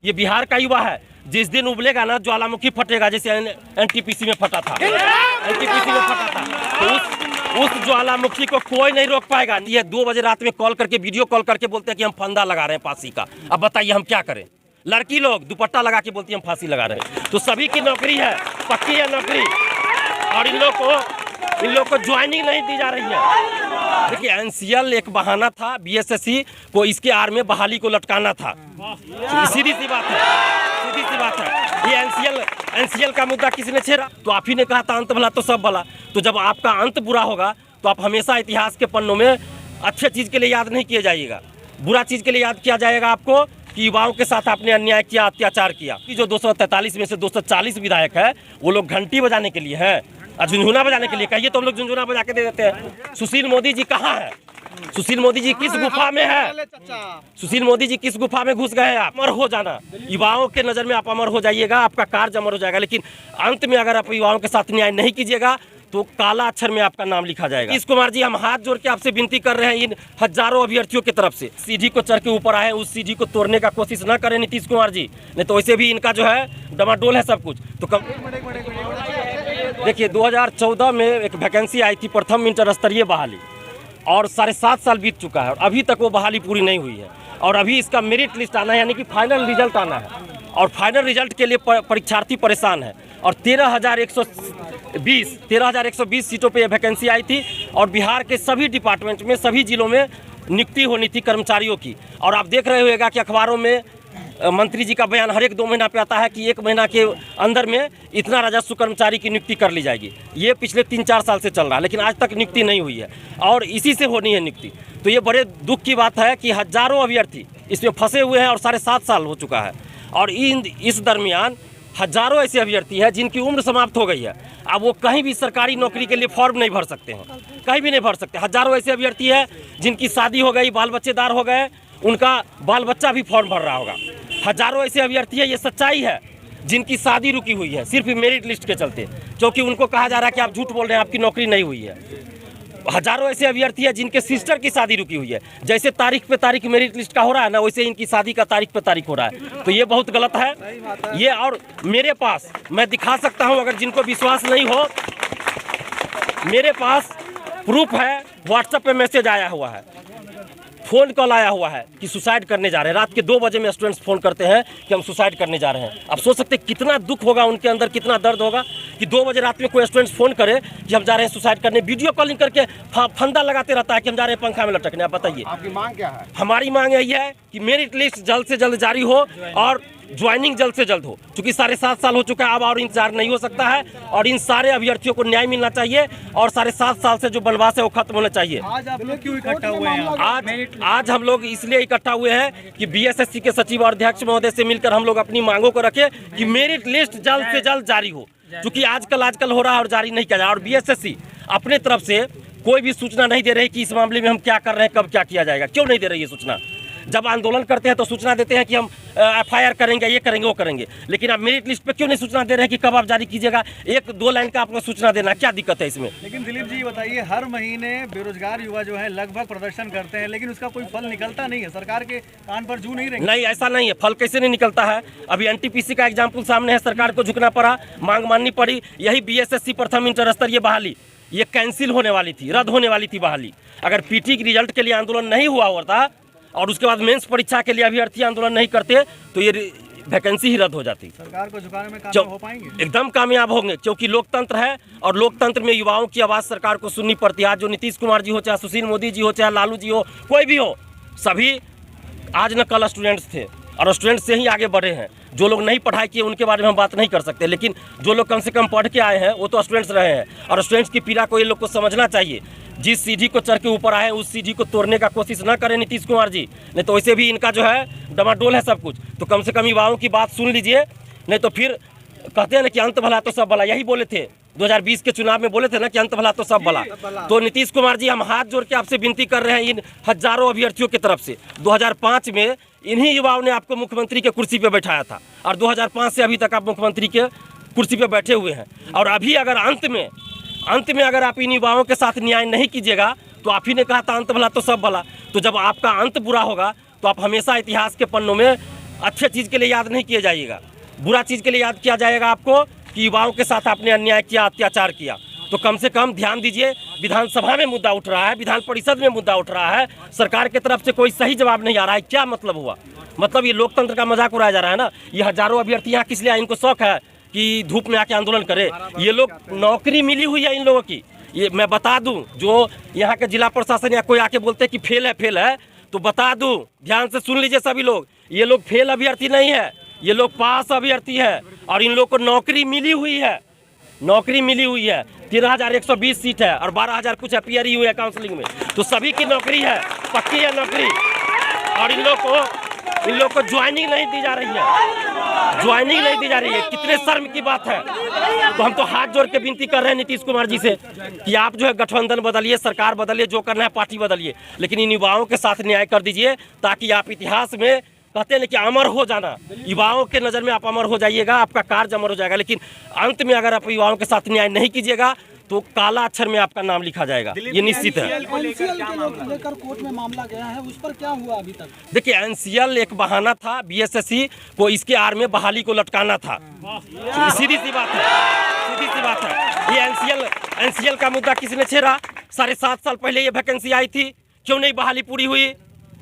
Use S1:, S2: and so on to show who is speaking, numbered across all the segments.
S1: ये बिहार का युवा है, जिस दिन उबलेगा ना ज्वालामुखी फटेगा, जैसे एनटीपीसी में फटा था। एनटीपीसी में फटा था तो उस ज्वालामुखी को कोई नहीं रोक पाएगा। ये 2 बजे रात में कॉल करके, वीडियो कॉल करके बोलते हैं कि हम फंदा लगा रहे हैं फांसी का। अब बताइए हम क्या करें। लड़की लोग दुपट्टा लगा के बोलती है हम फांसी लगा रहे हैं। तो सभी की नौकरी है, पक्की है नौकरी, और इन लोग को ज्वाइनिंग नहीं दी जा रही है। देखिए एनसीएल एक बहाना था, बीएसएससी को इसके आड़ में बहाली को लटकाना था। सीधी सी बात है, सीधी सी बात है। ये एनसीएल का मुद्दा किसने छेड़ा? तो आप ही ने कहा था अंत भला तो सब भला। तो जब आपका अंत बुरा होगा तो आप हमेशा इतिहास के पन्नों में अच्छे चीज़ के लिए याद नहीं किए जाइएगा, बुरा चीज़ के लिए याद किया जाएगा आपको कि युवाओं के साथ आपने अन्याय किया, अत्याचार किया। कि जो 243 में से 240 विधायक है वो लोग घंटी बजाने के लिए है, झुनझुना बजाने के लिए। कहिए तो हम लोग झुनझुना बजा के दे देते हैं। सुशील मोदी जी कहाँ है? सुशील मोदी जी किस गुफा में है? सुशील मोदी जी किस गुफा में घुस गए हैं? आप अमर हो जाना, युवाओं के नज़र में आप अमर हो जाइएगा, आपका कार्य अमर हो जाएगा। लेकिन अंत में अगर आप युवाओं के साथ न्याय नहीं कीजिएगा तो काला अक्षर में आपका नाम लिखा जाएगा। नीतीश कुमार जी, हम हाथ जोड़ के आपसे विनती कर रहे हैं इन हजारों अभ्यर्थियों की तरफ से, सीढ़ी को चढ़ के ऊपर आए, उस सीढ़ी को तोड़ने का कोशिश न करें नीतीश कुमार जी, नहीं तो वैसे भी इनका जो है डमाडोल है सब कुछ। तो कम देखिए 2014 में एक वैकेंसी आई थी, प्रथम इंटर स्तरीय बहाली, और 7.5 साल बीत चुका है और अभी तक वो बहाली पूरी नहीं हुई है। और अभी इसका मेरिट लिस्ट आना है, यानी कि फाइनल रिजल्ट आना है, और फाइनल रिजल्ट के लिए परीक्षार्थी परेशान है। और 13,120 सीटों पे ये वैकेंसी आई थी, और बिहार के सभी डिपार्टमेंट में, सभी जिलों में नियुक्ति होनी थी कर्मचारियों की। और आप देख रहे होगा कि अखबारों में मंत्री जी का बयान हर एक 2 महीना पे आता है कि 1 महीना के अंदर में इतना राजस्व कर्मचारी की नियुक्ति कर ली जाएगी। ये पिछले 3-4 साल से चल रहा है, लेकिन आज तक नियुक्ति नहीं हुई है, और इसी से होनी है नियुक्ति। तो ये बड़े दुख की बात है कि हजारों अभ्यर्थी इसमें फंसे हुए हैं, और 7.5 साल हो चुका है। और इस दरमियान हजारों ऐसे अभ्यर्थी हैं जिनकी उम्र समाप्त हो गई है। अब वो कहीं भी सरकारी नौकरी के लिए फॉर्म नहीं भर सकते हैं, कहीं भी नहीं भर सकते। हजारों ऐसे अभ्यर्थी हैं जिनकी शादी हो गई, बाल बच्चेदार हो गए, उनका बाल बच्चा भी फॉर्म भर रहा होगा। हजारों ऐसे अभ्यर्थी है, ये सच्चाई है, जिनकी शादी रुकी हुई है सिर्फ मेरिट लिस्ट के चलते, क्योंकि उनको कहा जा रहा है कि आप झूठ बोल रहे हैं, आपकी नौकरी नहीं हुई है। हजारों ऐसे अभ्यर्थी है जिनके सिस्टर की शादी रुकी हुई है। जैसे तारीख पे तारीख मेरिट लिस्ट का हो रहा है ना, वैसे इनकी शादी का तारीख पे तारीख हो रहा है। तो ये बहुत गलत है ये। और मेरे पास मैं दिखा सकता हूं, अगर जिनको विश्वास नहीं हो, मेरे पास प्रूफ है। व्हाट्सएप पे मैसेज आया हुआ है, फ़ोन कॉल आया हुआ है कि सुसाइड करने जा रहे हैं। रात के 2 बजे में स्टूडेंट्स फ़ोन करते हैं कि हम सुसाइड करने जा रहे हैं। आप सोच सकते हैं कितना दुख होगा उनके अंदर, कितना दर्द होगा कि 2 बजे रात में कोई स्टूडेंट्स फ़ोन करे कि हम जा रहे हैं सुसाइड करने, वीडियो कॉलिंग करके फंदा लगाते रहता है कि हम जा रहे हैं पंखा में लटकने। आप बताइए
S2: आपकी मांग क्या है?
S1: हमारी मांग यही है कि मेरिट लिस्ट जल्द से जल्द जारी हो और ज्वाइनिंग जल्द से जल्द हो, क्योंकि 7.5 साल हो चुका है, अब और इंतजार नहीं हो सकता है। और इन सारे अभ्यर्थियों को न्याय मिलना चाहिए, और 7.5 साल से जो बनवास है वो खत्म होना चाहिए।
S2: आज आप लोग क्यों इकट्ठा हुए हैं?
S1: आज हम लोग इसलिए इकट्ठा हुए हैं कि बीएसएससी के सचिव और अध्यक्ष महोदय से मिलकर हम लोग अपनी मांगों को रखें कि मेरिट लिस्ट जल्द से जल्द जारी हो, क्योंकि आजकल हो रहा है और जारी नहीं किया जा रहा। और बीएसएससी अपने तरफ से कोई भी सूचना नहीं दे रही कि इस मामले में हम क्या कर रहे हैं, कब क्या किया जाएगा। क्यों नहीं दे रही है सूचना? जब आंदोलन करते हैं तो सूचना देते हैं कि हम एफआईआर करेंगे, ये करेंगे, वो करेंगे, लेकिन आप मेरिट लिस्ट पे क्यों नहीं सूचना दे रहे हैं कि कब आप जारी कीजिएगा? 1-2 लाइन का आपको सूचना देना, क्या दिक्कत है इसमें?
S2: लेकिन दिलीप जी बताइए, हर महीने बेरोजगार युवा जो है लगभग प्रदर्शन करते हैं, लेकिन उसका कोई फल निकलता नहीं है, सरकार के कान पर जू नहीं रही।
S1: नहीं, ऐसा नहीं है, फल कैसे नहीं निकलता है? अभी एनटीपीसी का एग्जाम्पल सामने है, सरकार को झुकना पड़ा, मांग माननी पड़ी। यही बीएसएससी प्रथम इंटर स्तरीय बहाली ये कैंसिल होने वाली थी, रद्द होने वाली थी बहाली। अगर पीटी के रिजल्ट के लिए आंदोलन नहीं हुआ होता और उसके बाद मेंस परीक्षा के लिए अभ्यर्थी आंदोलन नहीं करते तो ये वैकेंसी ही रद्द हो जाती।
S2: सरकार को झुकाने में कामयाब हो पाएंगे?
S1: एकदम कामयाब होंगे, क्योंकि लोकतंत्र है, और लोकतंत्र में युवाओं की आवाज़ सरकार को सुननी पड़ती है। आज जो नीतीश कुमार जी हो, चाहे सुशील मोदी जी हो, चाहे लालू जी हो, कोई भी हो, सभी आज न कल स्टूडेंट्स थे, और स्टूडेंट्स से ही आगे बढ़े हैं। जो लोग नहीं पढ़ाई किए उनके बारे में हम बात नहीं कर सकते, लेकिन जो लोग कम से कम पढ़ के आए हैं वो तो स्टूडेंट्स रहे हैं, और स्टूडेंट्स की पीड़ा को ये लोग को समझना चाहिए। जिस सीढ़ी को चढ़ के ऊपर आए उस सीढ़ी को तोड़ने का कोशिश ना करें नीतीश कुमार जी, नहीं तो वैसे भी इनका जो है डमाडोल है सब कुछ। तो कम से कम युवाओं की बात सुन लीजिए, नहीं तो फिर कहते हैं ना कि अंत भला तो सब भला। यही बोले थे 2020 के चुनाव में, बोले थे ना कि अंत भला तो सब भला। तो नीतीश कुमार जी, हम हाथ जोड़ के आपसे विनती कर रहे हैं इन हजारों अभ्यर्थियों की तरफ से। 2005 में इन्हीं युवाओं ने आपको मुख्यमंत्री के कुर्सी पे बैठाया था, और 2005 से अभी तक आप मुख्यमंत्री के कुर्सी पे बैठे हुए हैं। और अभी अगर अंत में अगर आप इन युवाओं के साथ न्याय नहीं कीजिएगा, तो आप ही ने कहा था अंत भला तो सब भला। तो जब आपका अंत बुरा होगा तो आप हमेशा इतिहास के पन्नों में अच्छे चीज़ के लिए याद नहीं किया जाएगा, बुरा चीज़ के लिए याद किया जाएगा आपको कि युवाओं के साथ आपने अन्याय किया, अत्याचार किया। तो कम से कम ध्यान दीजिए, विधानसभा में मुद्दा उठ रहा है, विधान परिषद में मुद्दा उठ रहा है, सरकार की तरफ से कोई सही जवाब नहीं आ रहा है। क्या मतलब हुआ? मतलब ये लोकतंत्र का मजाक उड़ाया जा रहा है ना। ये हजारों अभ्यर्थी यहाँ किस लिए आए? इनको शौक है कि धूप में आके आंदोलन करे। ये लोग नौकरी मिली हुई है इन लोगों की। ये मैं बता दूं, जो यहाँ के जिला प्रशासन या कोई आके बोलते हैं कि फेल है, तो बता दूं, ध्यान से सुन लीजिए सभी लोग, ये लोग फेल अभ्यर्थी नहीं है, ये लोग पास अभ्यर्थी है और इन लोग को नौकरी मिली हुई है। नौकरी मिली हुई है, 13,120 सीट है और 12,000 कुछ अपीयर ही हुए है काउंसलिंग में। तो सभी की नौकरी है, पक्की है नौकरी। और इन लोग को ज्वाइनिंग नहीं दी जा रही है, ज्वाइनिंग नहीं दी जा रही है। कितने शर्म की बात है। तो हम तो हाथ जोड़ के विनती कर रहे हैं नीतीश कुमार जी से कि आप जो है गठबंधन बदलिए, सरकार बदलिए, जो करना है पार्टी बदलिए, लेकिन इन युवाओं के साथ न्याय कर दीजिए, ताकि आप इतिहास में कहते हैं कि अमर हो जाना, युवाओं के नज़र में आप अमर हो जाइएगा, आपका कार्य अमर हो जाएगा। लेकिन अंत में अगर आप युवाओं के साथ न्याय नहीं कीजिएगा तो काला अक्षर में आपका नाम लिखा जाएगा, ये निश्चित है।
S3: एनसीएल के लोग लेकर कोर्ट में मामला गया है, उस पर क्या हुआ अभी तक?
S1: देखिए, एनसीएल एक बहाना था, बीएसएससी को इसके आड़ में बहाली को लटकाना था। सीधी सी बात है, सीधी सी बात है। ये एनसीएल का मुद्दा किसने छेड़ा? 7.5 साल पहले ये वैकेंसी आई थी, क्यों नहीं बहाली पूरी हुई?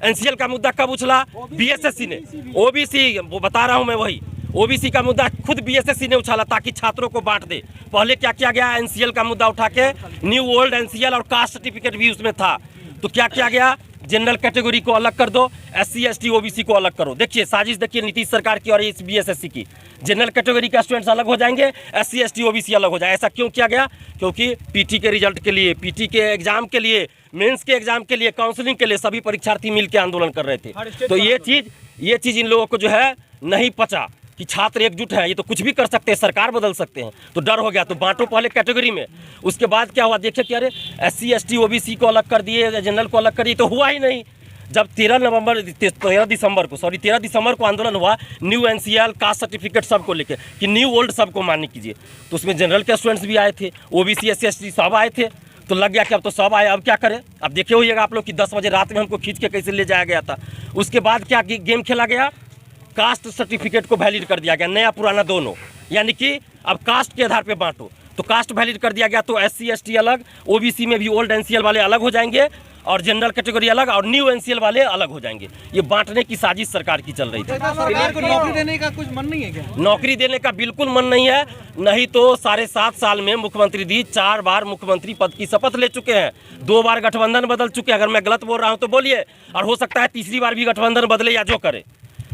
S1: एनसीएल का मुद्दा कब उछला? बीएसएससी ने। ओबीसी, वो बता रहा हूं मैं, वही ओबीसी का मुद्दा खुद बीएसएससी ने उछाला ताकि छात्रों को बांट दे। पहले क्या किया गया? एनसीएल का मुद्दा उठा के न्यू ओल्ड एनसीएल और कास्ट सर्टिफिकेट भी उसमें था, तो क्या किया गया? जनरल कैटेगरी को अलग कर दो, एससी एसटी ओबीसी को अलग करो। देखिए साजिश, देखिए नीतीश सरकार की और इस बीएसएससी की। जनरल कैटेगरी का स्टूडेंट्स अलग हो जाएंगे, एससी एसटी ओबीसी अलग हो जाए। ऐसा क्यों किया गया? क्योंकि पीटी के रिजल्ट के लिए, पीटी के एग्जाम के लिए, मेंस के एग्जाम के लिए, काउंसलिंग के लिए सभी परीक्षार्थी मिलकर आंदोलन कर रहे थे। तो ये चीज़ इन लोगों को जो है नहीं पचा कि छात्र एकजुट है, ये तो कुछ भी कर सकते हैं, सरकार बदल सकते हैं। तो डर हो गया, तो बांटो पहले कैटेगरी में। उसके बाद क्या हुआ? देखिए कि अरे एससी एसटी ओबीसी को अलग कर दिए, जनरल को अलग कर दिए, तो हुआ ही नहीं। जब 13 दिसंबर को आंदोलन हुआ न्यू एनसीएल कास्ट सर्टिफिकेट सबको लेके कि न्यू ओल्ड सबको मान्य कीजिए, तो उसमें जनरल के स्टूडेंट्स भी आए थे, ओबीसी एससी एसटी सब आए थे। तो लग गया कि अब तो सब आए, अब क्या करें? अब देखे होइएगा आप लोग कि 10 बजे रात में हमको खींच के कैसे ले जाया गया था। उसके बाद क्या गेम खेला गया? कास्ट सर्टिफिकेट को वैलिड कर दिया गया, नया पुराना दोनों, यानी कि अब कास्ट के आधार पे बांटो। तो कास्ट वैलिड कर दिया गया, तो एससी एसटी अलग, ओबीसी में भी ओल्ड एनसीएल वाले अलग हो जाएंगे और जनरल कैटेगरी अलग और न्यू एनसीएल वाले अलग हो जाएंगे। ये बांटने की साजिश सरकार की चल रही थी।
S2: सरकार को नौकरी देने का कुछ मन नहीं है क्या?
S1: नौकरी देने का बिल्कुल मन नहीं है। नहीं तो 7.5 साल में मुख्यमंत्री जी 4 बार मुख्यमंत्री पद की शपथ ले चुके हैं, 2 बार गठबंधन बदल चुके हैं। अगर मैं गलत बोल रहा हूँ तो बोलिए, और हो सकता है तीसरी बार भी गठबंधन बदले या जो करे।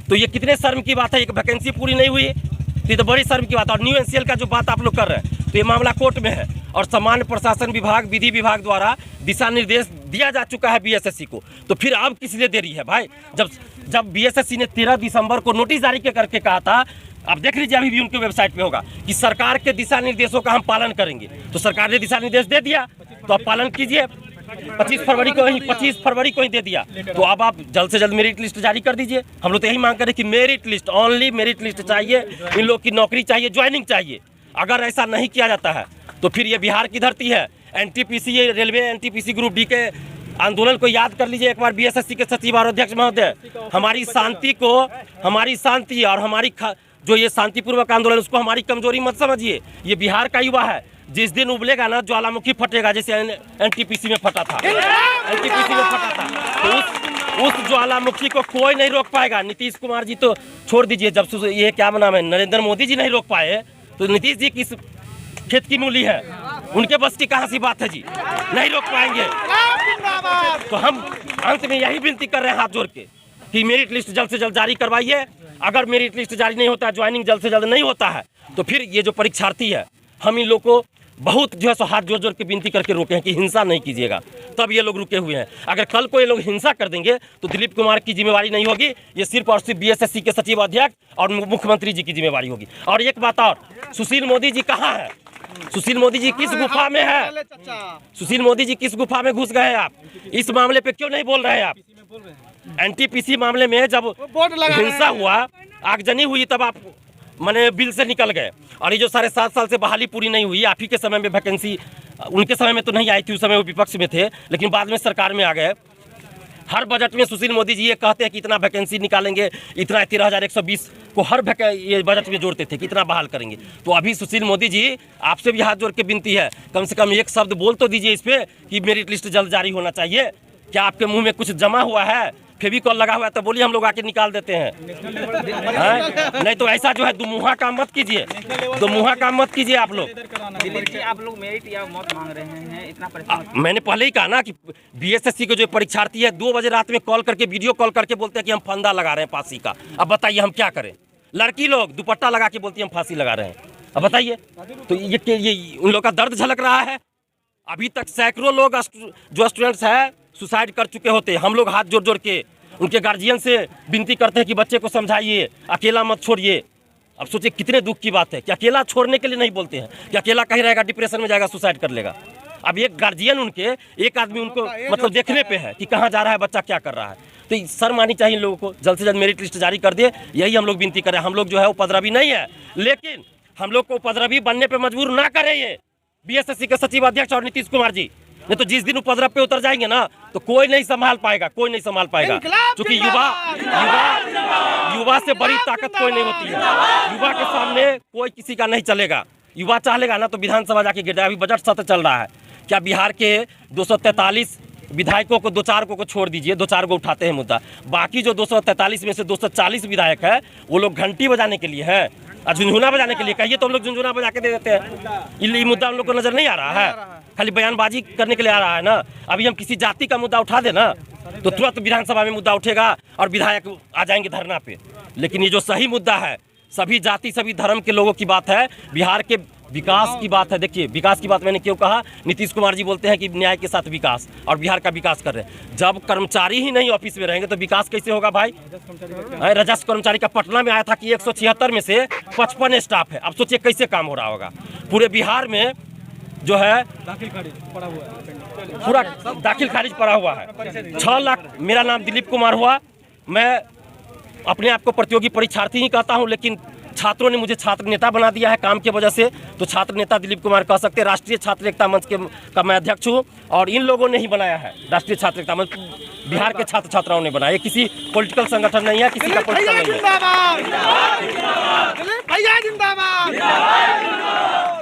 S1: तो ये कितने शर्म की बात है, एक वैकेंसी पूरी नहीं हुई, ये तो बड़ी शर्म की बात है। और न्यू एनसीएल का जो बात आप लोग कर रहे हैं, तो ये मामला कोर्ट में है और सामान्य प्रशासन विभाग, विधि विभाग द्वारा दिशा निर्देश दिया जा चुका है बीएसएससी को। तो फिर अब किस लिए देरी है भाई? जब बीएसएससी ने 13 दिसंबर को नोटिस जारी करके कहा था, आप देख लीजिए अभी भी उनके वेबसाइट पे होगा कि सरकार के दिशा निर्देशों का हम पालन करेंगे। तो सरकार ने दिशा निर्देश दे दिया, तो आप पालन कीजिए। 25 फरवरी को ही दे दिया, तो अब आप जल्द से जल्द मेरिट लिस्ट जारी कर दीजिए। हम लोग तो यही मांग करें कि merit list, only merit list चाहिए, इन लोग की नौकरी चाहिए, ज्वाइनिंग चाहिए। अगर ऐसा नहीं किया जाता है तो फिर ये बिहार की धरती है। एनटीपीसी, ये रेलवे एनटीपीसी ग्रुप डी के आंदोलन को याद कर लीजिए एक बार, बीएसएससी के सचिव और अध्यक्ष महोदय। हमारी शांति और हमारी जो ये शांतिपूर्वक आंदोलन, उसको हमारी कमजोरी मत समझिए। ये बिहार का युवा है, जिस दिन उबलेगा ना ज्वालामुखी फटेगा, जैसे एनटीपीसी में फटा था, एनटीपीसी में फटा था। तो उस ज्वालामुखी को कोई नहीं रोक पाएगा। नीतीश कुमार जी तो छोड़ दीजिए, जब ये क्या नाम है, नरेंद्र मोदी जी नहीं रोक पाए, तो नीतीश जी किस खेत की मूली है? उनके बस की कहाँ सी बात है जी? नहीं रोक पाएंगे। तो हम अंत में यही विनती कर रहे हैं हाथ जोड़ के कि मेरिट लिस्ट जल्द से जल्द जारी करवाइए। अगर मेरिट लिस्ट जारी नहीं होता, ज्वाइनिंग जल्द से जल्द नहीं होता है, तो फिर ये जो परीक्षार्थी है, हम इन लोग को बहुत जो है सो हाथ जोड़ जोड़ के विनती करके रोके हैं कि हिंसा नहीं कीजिएगा, तब ये लोग रुके हुए हैं। अगर कल को ये लोग हिंसा कर देंगे तो दिलीप कुमार की जिम्मेवारी नहीं होगी, ये सिर्फ और सिर्फ बीएसएससी के सचिव अध्यक्ष और मुख्यमंत्री जी की जिम्मेवारी होगी। और एक बात और, सुशील मोदी जी कहाँ है? सुशील मोदी जी किस गुफा में है? सुशील मोदी जी किस गुफा में घुस गए आप? इस मामले पे क्यों नहीं बोल रहे हैं आप? एनटीपीसी मामले में जब हिंसा हुआ, आगजनी हुई, तब आप माने बिल से निकल गए। और ये जो 7.5 साल से बहाली पूरी नहीं हुई, आप ही के समय में वैकेंसी, उनके समय में तो नहीं आई थी, उस समय वो विपक्ष में थे, लेकिन बाद में सरकार में आ गए। हर बजट में सुशील मोदी जी ये कहते हैं कि इतना वैकेंसी निकालेंगे, इतना 13,120 को हर ये बजट में जोड़ते थे कि इतना बहाल करेंगे। तो अभी सुशील मोदी जी आपसे भी हाथ जोड़ के विनती है, कम से कम एक शब्द बोल तो दीजिए इस पे कि मेरिट लिस्ट जल्द जारी होना चाहिए। क्या आपके मुंह में कुछ जमा हुआ है, फेविकॉल लगा हुआ है तो बोलिए, हम लोग आके निकाल देते हैं। नहीं तो ऐसा जो है दुमुहा काम मत कीजिए, दुमुहा काम मत कीजिए आप लोग।
S4: दिलीप जी, आप लोग मेरिट या मौत मांग रहे हैं, इतना परेशान
S1: मैंने पहले ही कहा ना कि बीएसएससी के जो परीक्षार्थी है 2 बजे रात में कॉल करके, वीडियो कॉल करके बोलते हैं कि हम फंदा लगा रहे हैं फांसी का। अब बताइए हम क्या करें? लड़की लोग दुपट्टा लगा के बोलती है हम फांसी लगा रहे हैं। अब बताइए, तो ये उन लोग का दर्द झलक रहा है। अभी तक सैकड़ों लोग जो स्टूडेंट्स हैं सुसाइड कर चुके होते हैं। हम लोग हाथ जोड़ जोड़ के उनके गार्जियन से विनती करते हैं कि बच्चे को समझाइए, अकेला मत छोड़िए। अब सोचिए कितने दुख की बात है कि अकेला छोड़ने के लिए नहीं बोलते हैं कि अकेला कहीं रहेगा, डिप्रेशन में जाएगा, सुसाइड कर लेगा। अब एक गार्जियन उनके, एक आदमी उनको मतलब देखने पे है कि कहाँ जा रहा है बच्चा, क्या कर रहा है। तो शर्म आनी चाहिए इन लोगों को। जल्द से जल्द मेरिट लिस्ट जारी कर दे, यही हम लोग विनती करें। हम लोग जो है उपद्रवी नहीं है, लेकिन हम लोग को उपद्रवी बनने पर मजबूर ना करें ये बीएसएससी के सचिव अध्यक्ष और नीतीश कुमार जी। नहीं तो जिस दिन उपद्रव पे उतर जाएंगे ना तो कोई नहीं संभाल पाएगा, कोई नहीं संभाल पाएगा। क्योंकि युवा से बड़ी ताकत कोई नहीं होती है। युवा के सामने कोई किसी का नहीं चलेगा। युवा चाहेगा ना तो विधानसभा जाके गिर जाएगा। अभी बजट सत्र चल रहा है, क्या बिहार के 243 विधायकों को 2-4 को छोड़ दीजिए, 2-4 को उठाते हैं मुद्दा, बाकी जो 243 में से 240 विधायक है वो लोग घंटी बजाने के लिए है और झुनझुना बजाने के लिए। कहिए तो हम लोग झुनझुना बजा के दे देते हैं। ये मुद्दा हम लोग को नजर नहीं आ रहा है, खाली बयानबाजी करने के लिए आ रहा है ना। अभी हम किसी जाति का मुद्दा उठा दे ना तो तुरंत विधानसभा में मुद्दा उठेगा और विधायक आ जाएंगे धरना पे। लेकिन ये जो सही मुद्दा है, सभी जाति सभी धर्म के लोगों की बात है, बिहार के विकास की बात है। देखिए विकास की बात मैंने क्यों कहा, नीतीश कुमार जी बोलते हैं कि न्याय के साथ विकास, और बिहार का विकास कर रहे हैं। जब कर्मचारी ही नहीं ऑफिस में रहेंगे तो विकास कैसे होगा भाई? राजस्व कर्मचारी का पटना में आया था कि 176 में से 55 स्टाफ है। अब सोचिए कैसे काम हो रहा होगा। पूरे बिहार में जो है पूरा दाखिल खारिज पड़ा हुआ है। 6 लाख। मेरा नाम दिलीप कुमार हुआ, मैं अपने आप को प्रतियोगी परीक्षार्थी ही कहता हूं, लेकिन छात्रों ने मुझे छात्र नेता बना दिया है काम की वजह से। तो छात्र नेता दिलीप कुमार कह सकते हैं। राष्ट्रीय छात्र एकता मंच का मैं अध्यक्ष हूँ और इन लोगों ने ही बनाया है राष्ट्रीय छात्र एकता मंच, बिहार के छात्र छात्राओं ने बनाया। ये किसी पॉलिटिकल संगठन नहीं है, किसी का पॉलिटिकल नहीं है।